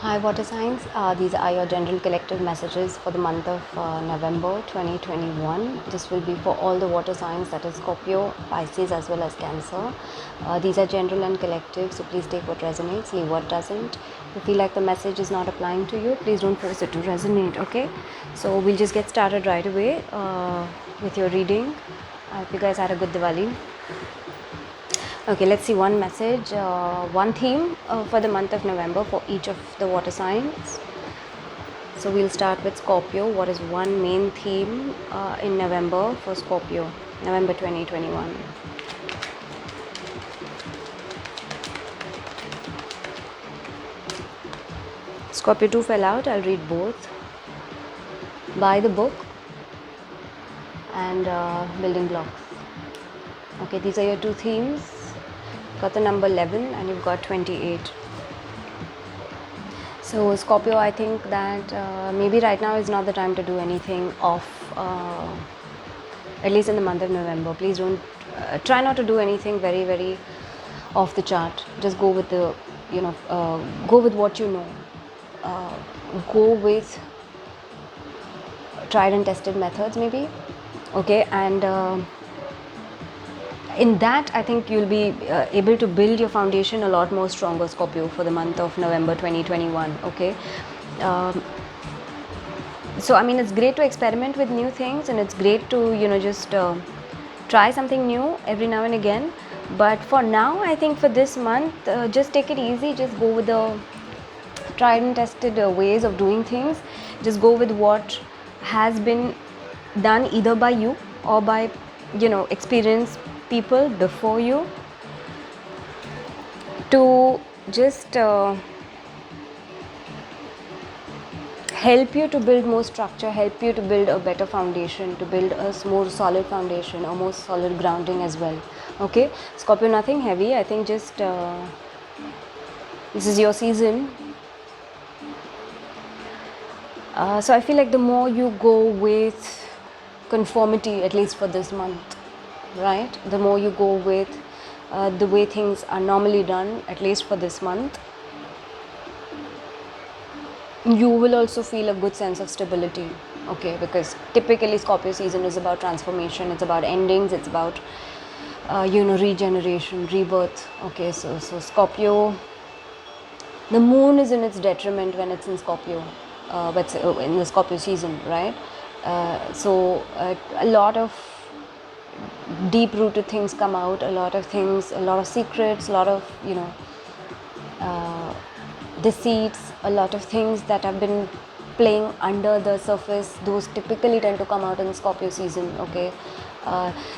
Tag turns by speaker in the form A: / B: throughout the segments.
A: Hi water signs, these are your general collective messages for the month of November 2021. This will be for all the water signs, that is Scorpio, Pisces as well as Cancer. These are general and collective, so please take what resonates, leave what doesn't. If you feel like the message is not applying to you, please don't force it to resonate, okay? So we'll just get started right away with your reading. I hope you guys had a good Diwali. Okay, let's see one message, one theme for the month of November for each of the water signs. So we'll start with Scorpio. What is one main theme in November for Scorpio, November 2021? Scorpio 2 fell out. I'll read both. Buy the book and building blocks. Okay, these are your two themes. Got the number 11 and you've got 28. So Scorpio, I think that maybe right now is not the time to do anything off, at least in the month of November. Please don't, try not to do anything very, very off the chart. Just go with the, go with what you know. Go with tried and tested methods maybe. Okay, and in that I think you'll be able to build your foundation a lot more stronger, Scorpio, for the month of November 2021. Okay, so I mean, it's great to experiment with new things, and it's great to just try something new every now and again. But for now, I think for this month, just take it easy. Just go with the tried and tested ways of doing things. Just go with what has been done either by you or by experienced people before you, to just help you to build more structure, help you to build a better foundation, to build a more solid foundation, a more solid grounding as well. Okay, Scorpio, nothing heavy. I think just this is your season. So I feel like the more you go with conformity, at least for this month, right? The more you go with the way things are normally done, at least for this month, you will also feel a good sense of stability. Okay, because typically Scorpio season is about transformation, it's about endings, it's about regeneration, rebirth. Okay, so Scorpio, the moon is in its detriment when it's in Scorpio, but in the Scorpio season, right? So a lot of deep rooted things come out, a lot of things, a lot of secrets, a lot of deceits, a lot of things that have been playing under the surface, those typically tend to come out in Scorpio season. Okay,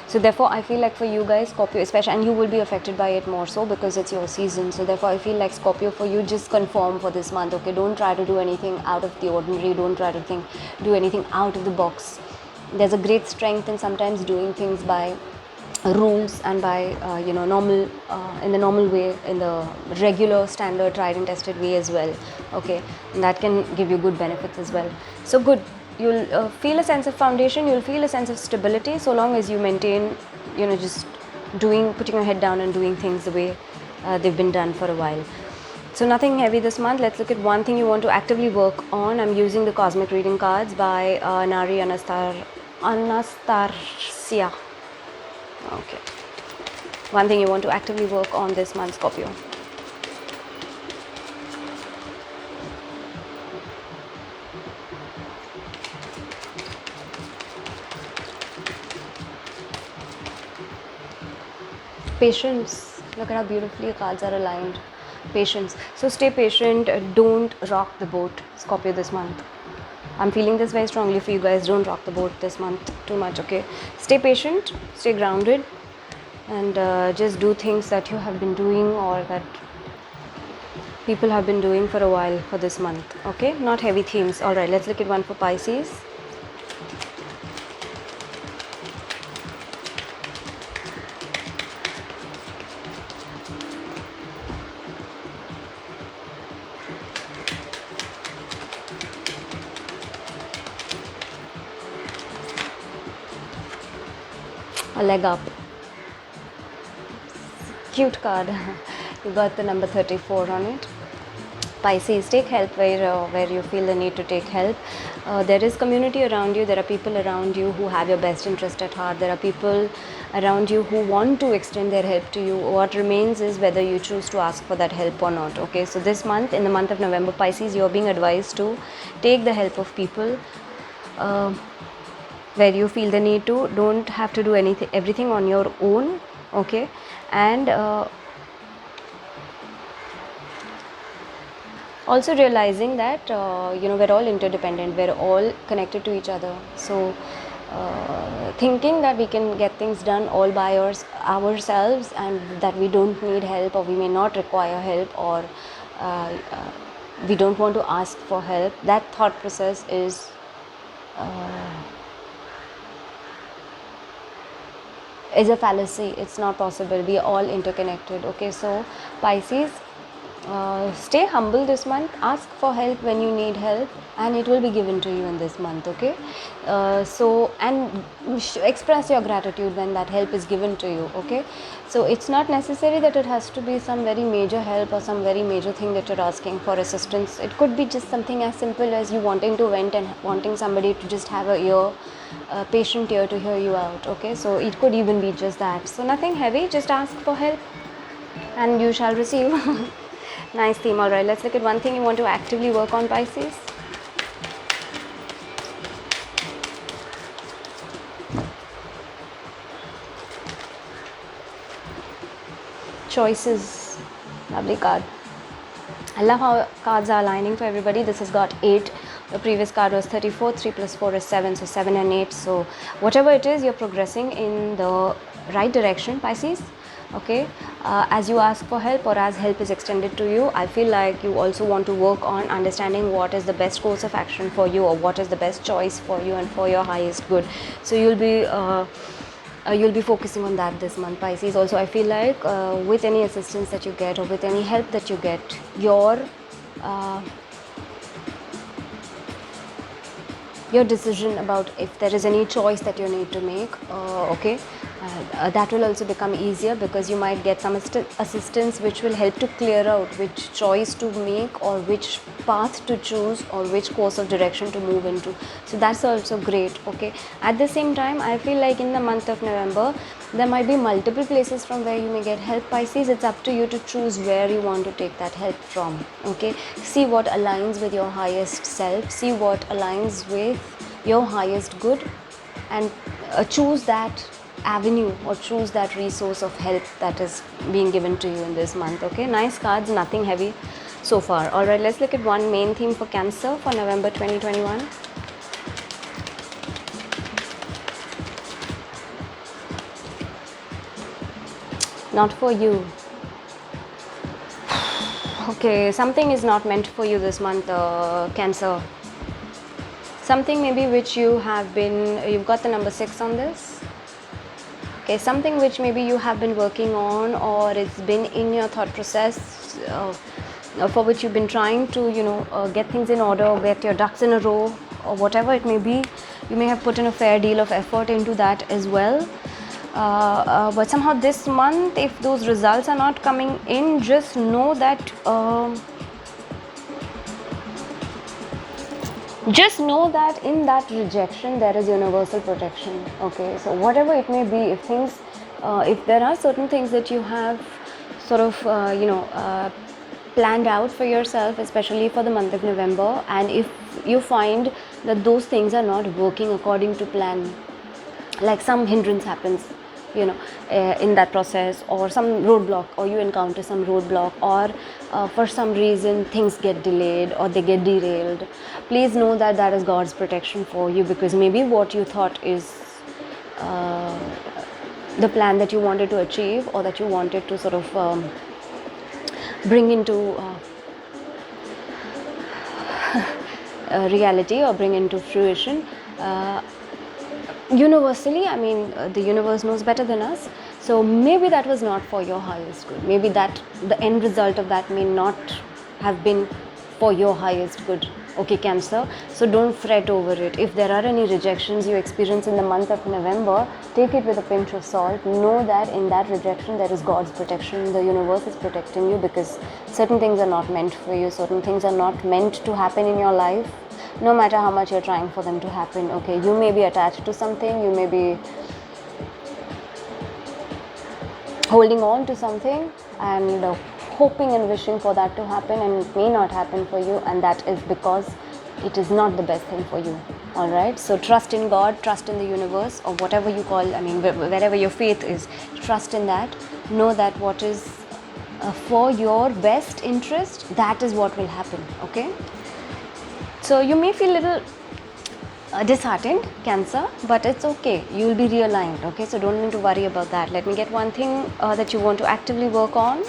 A: so therefore I feel like for you guys, Scorpio especially, and you will be affected by it more so because it's your season. So therefore I feel like Scorpio, for you, just conform for this month. Okay, don't try to do anything out of the ordinary, don't try to do anything out of the box. There's a great strength in sometimes doing things by rules and by normal, in the normal way, in the regular standard tried and tested way as well. Okay, and that can give you good benefits as well. So good, you'll feel a sense of foundation, you'll feel a sense of stability, so long as you maintain just putting your head down and doing things the way they've been done for a while. So nothing heavy this month. Let's look at one thing you want to actively work on. I'm using the Cosmic Reading cards by Nari Anastasia. Okay. One thing you want to actively work on this month, Scorpio. Patience. Look at how beautifully your cards are aligned. Patience. So stay patient. Don't rock the boat, Scorpio, this month. I'm feeling this very strongly for you guys. Don't rock the boat this month too much. Okay, stay patient, stay grounded, and just do things that you have been doing or that people have been doing for a while for this month. Okay, not heavy themes. All right, let's look at one for Pisces. A leg up. Cute card. You got the number 34 on it. Pisces, take help where you feel the need to take help. There is community around you. There are people around you who have your best interest at heart. There are people around you who want to extend their help to you. What remains is whether you choose to ask for that help or not. Okay, so this month, in the month of November, Pisces, you're being advised to take the help of people where you feel the need to. Don't have to do everything on your own. Okay, and also realizing that we're all interdependent, we're all connected to each other. So thinking that we can get things done all by ourselves and that we don't need help, or we may not require help, or we don't want to ask for help, that thought process is a fallacy. It's not possible. We are all interconnected. Okay, so Pisces, stay humble this month. Ask for help when you need help, and it will be given to you in this month. Okay, and express your gratitude when that help is given to you. Okay, so it's not necessary that it has to be some very major help or some very major thing that you're asking for assistance. It could be just something as simple as you wanting to vent and wanting somebody to just have a patient ear to hear you out. Okay, so it could even be just that. So nothing heavy, just ask for help and you shall receive. Nice theme. All right, let's look at one thing you want to actively work on, Pisces. Choices. Lovely card. I love how cards are aligning for everybody. This has got 8. The previous card was 34. 3 plus 4 is 7. So 7 and 8. So whatever it is, you're progressing in the right direction, Pisces. Okay, as you ask for help or as help is extended to you, I feel like you also want to work on understanding what is the best course of action for you, or what is the best choice for you and for your highest good. So you'll be focusing on that this month, Pisces. Also, I feel like with any assistance that you get or with any help that you get, your decision about if there is any choice that you need to make, that will also become easier, because you might get some assistance which will help to clear out which choice to make, or which path to choose, or which course of direction to move into. So that's also great. Okay, at the same time, I feel like in the month of November there might be multiple places from where you may get help, Pisces. It's up to you to choose where you want to take that help from. Okay, see what aligns with your highest self, see what aligns with your highest good, and choose that avenue or choose that resource of help that is being given to you in this month. Okay, nice cards, nothing heavy so far. All right, let's look at one main theme for Cancer for November 2021. Not for you. Okay, something is not meant for you this month, Cancer. Something maybe which you've got the number 6 on this. Okay, something which maybe you have been working on, or it's been in your thought process, for which you've been trying to, get things in order, or get your ducks in a row, or whatever it may be. You may have put in a fair deal of effort into that as well. But somehow this month, if those results are not coming in, just know that in that rejection there is universal protection. Okay, so whatever it may be, if there are certain things that you have sort of planned out for yourself, especially for the month of November, and if you find that those things are not working according to plan, like some hindrance happens in that process, or some roadblock, or you encounter some roadblock, or for some reason things get delayed or they get derailed, please know that that is God's protection for you, because maybe what you thought is the plan that you wanted to achieve, or that you wanted to sort of bring into reality, or bring into fruition, universally, the universe knows better than us. So maybe that was not for your highest good. Maybe that the end result of that may not have been for your highest good. Okay, Cancer, so don't fret over it. If there are any rejections you experience in the month of November, take it with a pinch of salt. Know that in that rejection there is God's protection. The universe is protecting you, because certain things are not meant for you, certain things are not meant to happen in your life, no matter how much you're trying for them to happen. Okay, you may be attached to something, you may be holding on to something and hoping and wishing for that to happen, and it may not happen for you, and that is because it is not the best thing for you. All right, so trust in God, trust in the universe, or whatever you call, I mean, wherever your faith is, trust in that. Know that what is for your best interest, that is what will happen. Okay, so you may feel a little disheartened, Cancer, but it's okay, you will be realigned. Okay, so don't need to worry about that. Let me get one thing that you want to actively work on.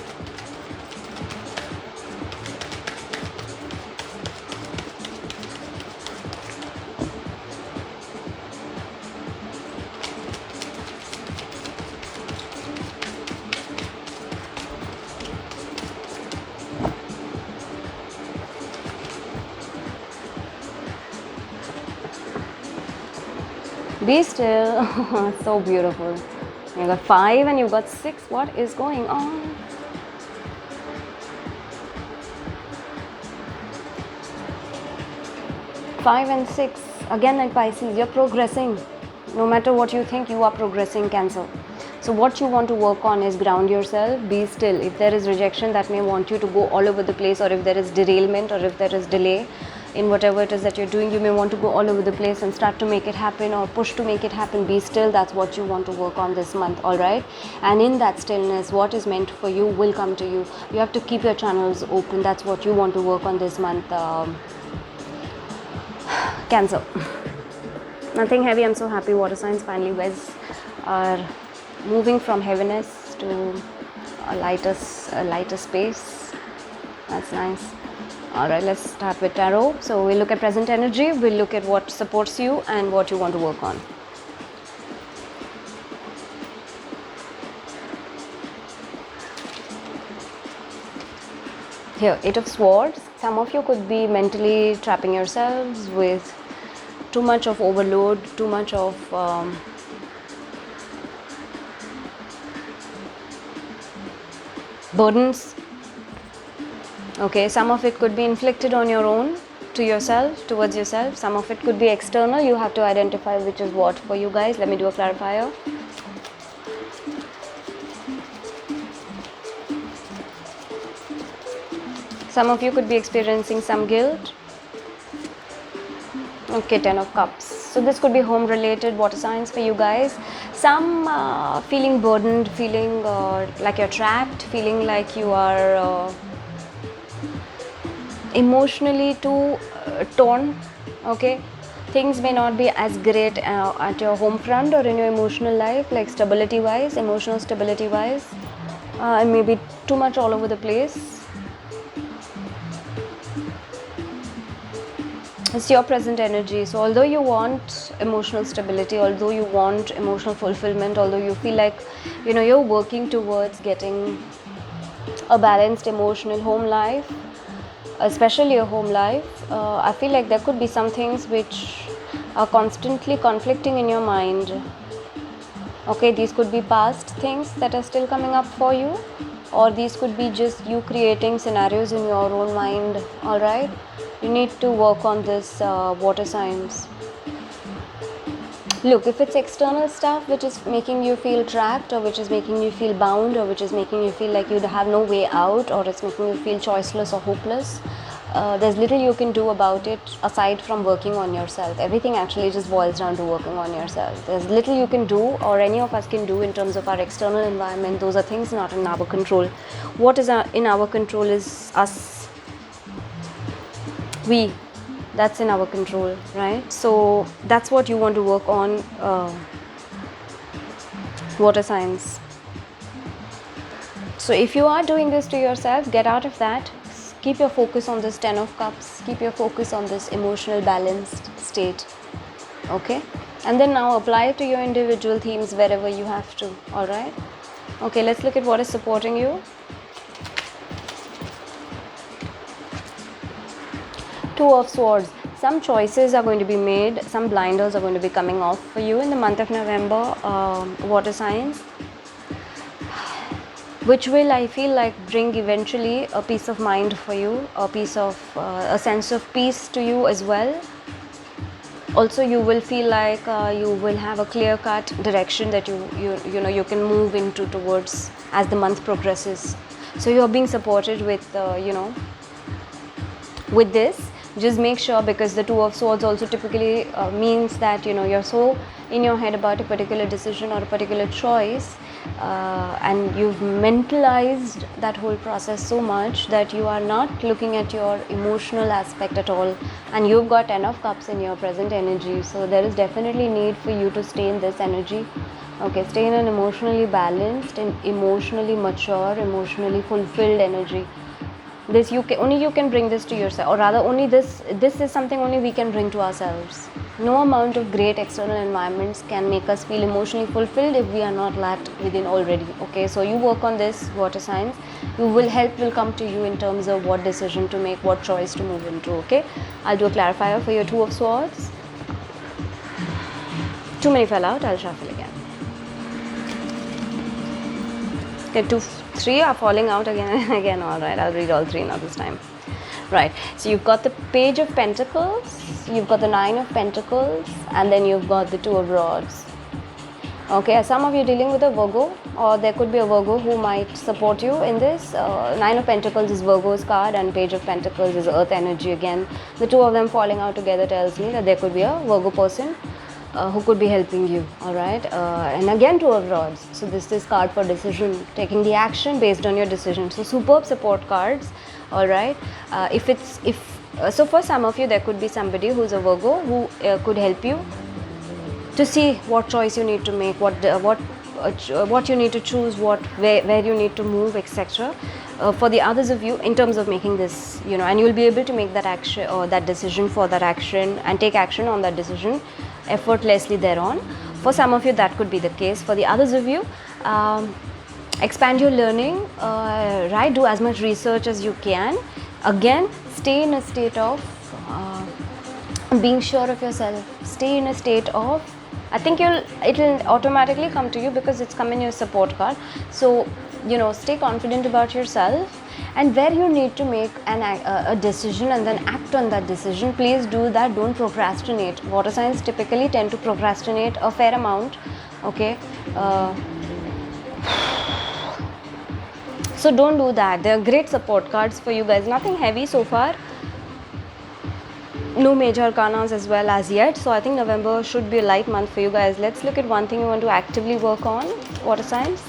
A: Be still. So beautiful. You got 5 and you got 6. What is going on? Five and 6. Again, like Pisces, you're progressing. No matter what you think, you are progressing, Cancer. So what you want to work on is ground yourself, be still. If there is rejection that may want you to go all over the place, or if there is derailment, or if there is delay in whatever it is that you're doing, you may want to go all over the place and start to make it happen, or push to make it happen. Be still. That's what you want to work on this month. All right, and in that stillness, what is meant for you will come to you. You have to keep your channels open. That's what you want to work on this month, Cancer. Nothing heavy. I'm so happy water signs finally guys are moving from heaviness to a lighter space. That's nice. All right, let's start with tarot. So we'll look at present energy, we'll look at what supports you and what you want to work on. Here, 8 of Swords. Some of you could be mentally trapping yourselves with too much of overload, too much of burdens. Okay, some of it could be inflicted on your own, to yourself, towards yourself. Some of it could be external. You have to identify which is what for you guys. Let me do a clarifier. Some of you could be experiencing some guilt. Okay, 10 of Cups. So this could be home related, water signs for you guys. Some feeling burdened, feeling like you're trapped, feeling like you are emotionally too torn. Okay, things may not be as great at your home front or in your emotional life, like stability wise, emotional stability wise, and maybe too much all over the place. It's your present energy. So although you want emotional stability, although you want emotional fulfillment, although you feel like you're working towards getting a balanced emotional home life, especially a home life, I feel like there could be some things which are constantly conflicting in your mind. Okay, these could be past things that are still coming up for you, or these could be just you creating scenarios in your own mind. All right, you need to work on this, water signs. Look, if it's external stuff which is making you feel trapped, or which is making you feel bound, or which is making you feel like you have no way out, or it's making you feel choiceless or hopeless, there's little you can do about it aside from working on yourself. Everything actually just boils down to working on yourself. There's little you can do, or any of us can do, in terms of our external environment. Those are things not in our control. What is in our control is us. That's in our control, right? So that's what you want to work on, water signs. So if you are doing this to yourself, get out of that. Keep your focus on this 10 of Cups. Keep your focus on this emotional balanced state. Okay, and then now apply it to your individual themes wherever you have to. All right, okay, let's look at what is supporting you. Two of Swords. Some choices are going to be made, some blinders are going to be coming off for you in the month of November, water signs, which will, I feel like, bring eventually a peace of mind for you, a sense of peace to you as well. Also, you will feel like you will have a clear-cut direction that you can move into towards as the month progresses. So you are being supported with with this. Just make sure, because the Two of Swords also typically means that you're so in your head about a particular decision or a particular choice, and you've mentalized that whole process so much that you are not looking at your emotional aspect at all, and you've got 10 of Cups in your present energy. So there is definitely need for you to stay in this energy. Okay, stay in an emotionally balanced and emotionally mature, emotionally fulfilled energy. This only you can bring this to yourself, or rather only this is something only we can bring to ourselves. No amount of great external environments can make us feel emotionally fulfilled if we are not that within already. Okay, so you work on this, water signs. Help will come to you in terms of what decision to make, what choice to move into. Okay, I'll do a clarifier for your Two of Swords. Too many fell out, I'll shuffle again. Okay, 2, 3 are falling out again. All right, I'll read all 3 now this time. Right, so you've got the Page of Pentacles, you've got the 9 of Pentacles, and then you've got the Two of Rods. Okay, some of you dealing with a Virgo, or there could be a Virgo who might support you in this. 9 of Pentacles is Virgo's card, and Page of Pentacles is Earth energy again. The two of them falling out together tells me that there could be a Virgo person who could be helping you. All right, and again Two of Rods. So this is card for decision, taking the action based on your decision. So superb support cards. All right, so for some of you there could be somebody who's a Virgo who could help you to see what choice you need to make, what you need to choose, where you need to move, etc. For the others of you, in terms of making this, and you'll be able to make that action or that decision for that action and take action on that decision effortlessly thereon. For some of you that could be the case. For the others of you, expand your learning, right? Do as much research as you can. Again, stay in a state of being sure of yourself. Stay in a state of, I think it'll automatically come to you because it's come in your support card. So stay confident about yourself, and where you need to make a decision and then act on that decision, please do that. Don't procrastinate. Water signs typically tend to procrastinate a fair amount. Okay, so don't do that. They are great support cards for you guys. Nothing heavy so far. No major arcanas as well as yet. So I think November should be a light month for you guys. Let's look at one thing you want to actively work on, water signs.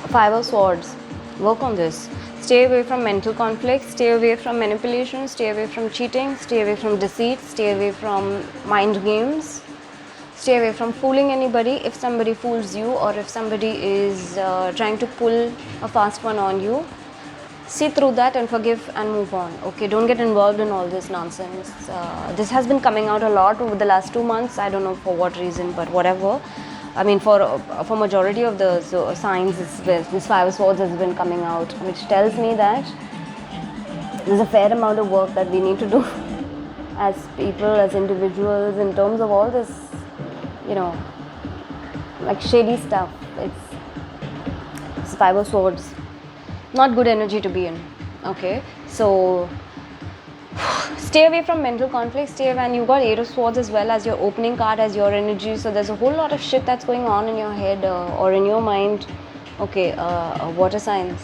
A: Five of Swords. Work on this. Stay away from mental conflicts, stay away from manipulation, stay away from cheating, stay away from deceit, stay away from mind games, stay away from fooling anybody. If somebody fools you, or if somebody is trying to pull a fast one on you, see through that and forgive and move on. Okay, don't get involved in all this nonsense. This has been coming out a lot over the last 2 months. I don't know for what reason, but whatever. I mean, for majority of the signs, this Five of Swords has been coming out, which tells me that there's a fair amount of work that we need to do as people, as individuals, in terms of all this, like shady stuff. It's Five of Swords. Not good energy to be in. Okay, so stay away from mental conflict, stay away. And you've got Eight of Swords as well as your opening card, as your energy. So there's a whole lot of shit that's going on in your head or in your mind. Okay, water signs.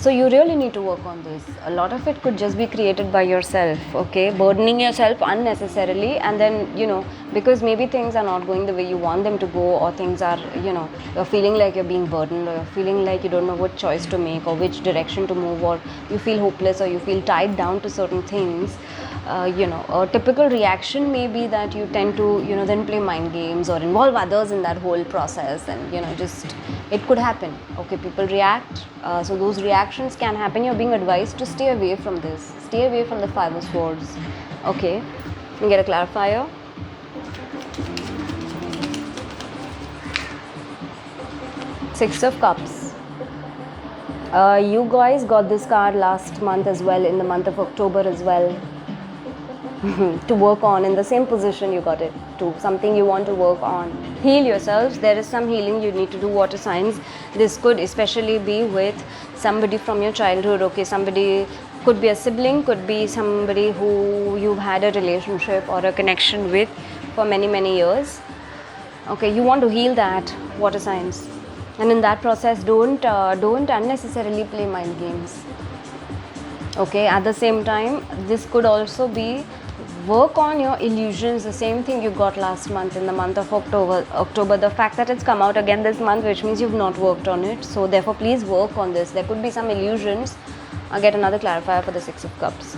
A: So you really need to work on this. A lot of it could just be created by yourself, okay? Burdening yourself unnecessarily, and then, you know, because maybe things are not going the way you want them to go, or things are, you know, you're feeling like you're being burdened, or you're feeling like you don't know what choice to make or which direction to move, or you feel hopeless, or you feel tied down to certain things. You know, a typical reaction may be that you tend to, you know, then play mind games or involve others in that whole process, and, you know, just it could happen, okay? People react, so those reactions can happen. You're being advised to stay away from this, stay away from the Five of Swords, okay? Can you get a clarifier? Six of Cups. You guys got this card last month as well, in the month of October as well. To work on in the same position you got it to, something you want to work on. Heal yourselves. There is some healing you need to do, water signs. This could especially be with somebody from your childhood, okay? Somebody could be a sibling, could be somebody who you've had a relationship or a connection with for many years, okay? You want to heal that, water signs, and in that process don't unnecessarily play mind games, okay? At the same time, this could also be work on your illusions, the same thing you got last month in the month of October. The fact that it's come out again this month, which means you've not worked on it, so therefore please work on this. There could be some illusions. I'll get another clarifier for the Six of Cups.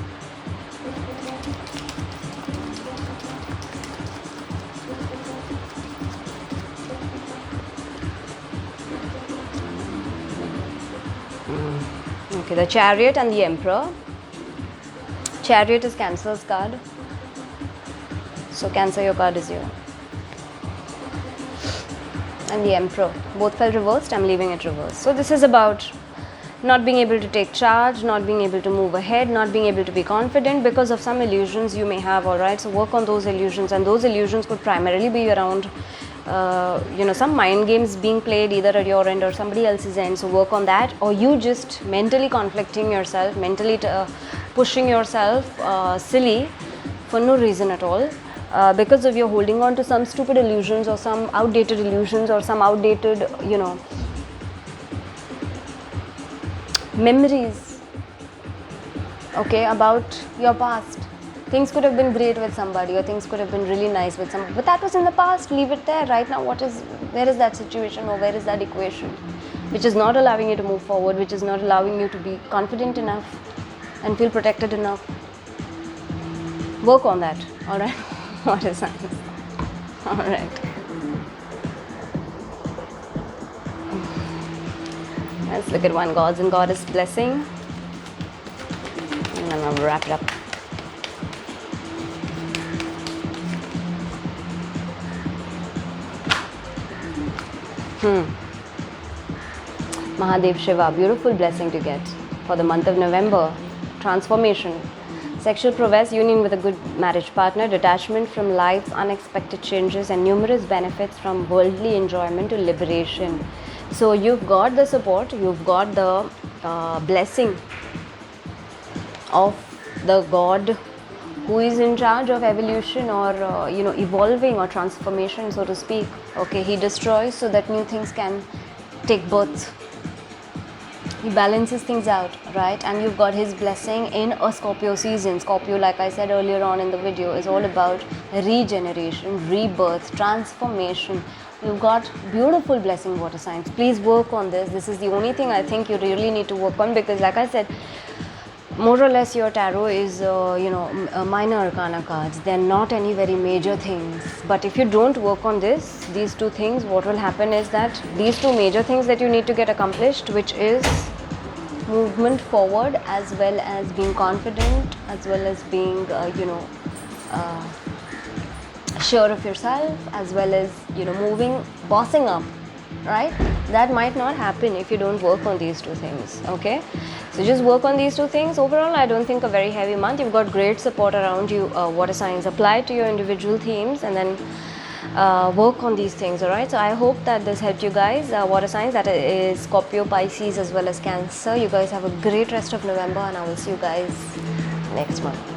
A: Okay, the Chariot and the Emperor. Chariot is Cancer's card. So Cancer, your card is here. And the Emperor. Both fell reversed. I'm leaving it reversed. So this is about not being able to take charge, not being able to move ahead, not being able to be confident because of some illusions you may have, alright? So work on those illusions, and those illusions could primarily be around you know, some mind games being played either at your end or somebody else's end. So work on that, or you just mentally conflicting yourself, mentally pushing yourself silly for no reason at all, because of you're holding on to some stupid illusions or some outdated illusions or some outdated, you know, memories, okay, about your past. Things could have been great with somebody, or things could have been really nice with somebody, but that was in the past. Leave it there. Right now, where is that situation, or where is that equation which is not allowing you to move forward, which is not allowing you to be confident enough and feel protected enough? Work on that, alright? What is that? Alright. Let's look at one Gods and Goddess blessing, and then I'll wrap it up. Mahadev Shiva, beautiful blessing to get for the month of November. Transformation, sexual prowess, union with a good marriage partner, detachment from life's unexpected changes, and numerous benefits from worldly enjoyment to liberation. So you've got the support, you've got the blessing of the God who is in charge of evolution, or you know, evolving or transformation, so to speak, okay? He destroys so that new things can take birth. He balances things out, right? And you've got his blessing in a Scorpio season. Scorpio, like I said earlier on in the video, is all about regeneration, rebirth, transformation. You've got beautiful blessing, water signs. Please work on this. This is the only thing I think you really need to work on, because like I said, more or less your tarot is you know, minor arcana cards. They're not any very major things, but if you don't work on these two things, what will happen is that these two major things that you need to get accomplished, which is movement forward, as well as being confident, as well as being you know, sure of yourself, as well as, you know, moving, bossing up, right? That might not happen if you don't work on these two things, okay? So just work on these two things. Overall, I don't think a very heavy month. You've got great support around you, water signs. Apply to your individual themes, and then work on these things, alright? So I hope that this helped you guys, water signs, that is Scorpio, Pisces, as well as Cancer. You guys have a great rest of November, and I will see you guys next month.